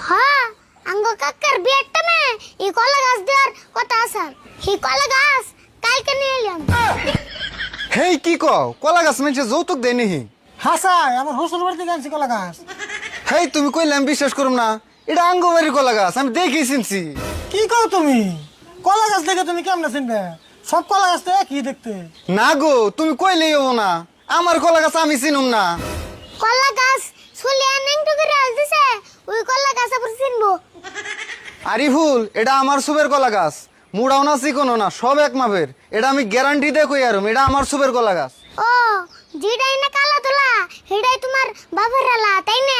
হ্যাঁ আঙ্গো কাকার বিয়ের টাইমে এই কলা গাছ দেওয়ার কথা আছে। এই কলা গাছ কালকে নিয়ে এলাম। হেই কি কও কলা গাছ মানুষে যৌতুক দেয় নিহি? হাসাই আমার শ্বশুর বাড়ি থেকে আনছি কলা গাছ। হেই তুমি কইলে আমি বিশ্বাস করুম না, এটা আঙ্গবাড়ির কলা গাছ, আমি দেখি চিনছি। কি কও তুমি? কলা গাছ দেখে তুমি কেমনে চিনবে? সব কলা গাছ তো একই দেখতে। না গো তুমি কইলেই হবো না, আমার কলা গাছ আমি চিনুম না। কলা গাছ ছুলিয়ে নেংটু করে আলতেছে, ওই কলা গাছ আবার চিনবো? আরিফুল এটা আমার সুবের কলা গাছ, মুড়াও না চিকনো না, সব এক মাপের। এটা আমি গ্যারান্টি দিয়ে কই আরম, এটা আমার সুবের কলা গাছ। ও যেটাই না কালা তোলা সেটাই তোমার বাবার আলা, তাই না?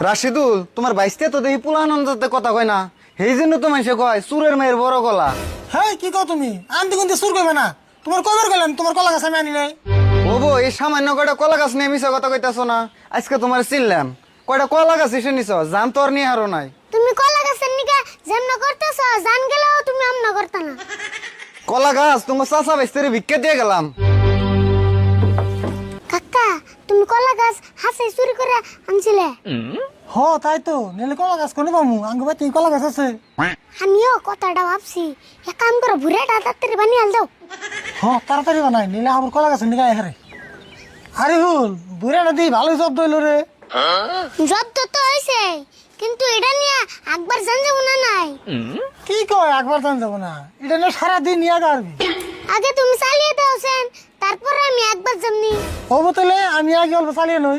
রাশিদুল তোমার বাইসতে তো দেখি পুলানন্দতে কথা কয় না, সেই জন্য তো মানুষে কয় সুরের মেয়ের বড় কলা। হ্যাঁ কি কও তুমি? আনতে কিন্তু সুর করবে না। তোমার কয়বার গেলাম তোমার কলা গাছ আমি আনি নাই। ও বো এই সামান্য কয়টা কলা গাছ নিয়ে মিশা কথা কইতাছো না, আজকে তোমার চিনলাম। কয়টা কলা গাছ এসে নিছ, জান তো আর নিয়ে হারো নাই। তুমি কলা গাছের নিকে যেমন করতেছ, জান গেলেও তুমি আমনা করতে না। কলা গাছ তোমার চাচা বাইস্তেরে ভিক্ষা দিয়ে গেলাম। কাকা তুমি কলা গাছ হাসে চুরি করে আনছিলে? হ তাই তো, নিলে কলা গাছ কোনে পামু? আঙ্গ বাড়িতে কলা গাছ আছে। আমিও কথাটা ভাবছি, এক কাম করো ভুরেটা তাড়াতাড়ি বানিয়ে আল দাও। হ তাড়াতাড়ি বানাই, নিলে আমার কলা গাছ নিয়ে হারে। আরে হুল বুড়া নদী ভালোই শব্দ হইলো রে। যত তো হয়েছে, কিন্তু এটা নিয়ে একবার জান যাবো না নাই। কি কয় একবার জান যাবো না? এটা নিয়ে সারাদিন নিয়ে গাড়বি। আগে তুমি চালিয়ে দাওছেন, তারপরে আমি একবার জামনি। হবো তাহলে আমি আগে অল্প চালিয়ে নই।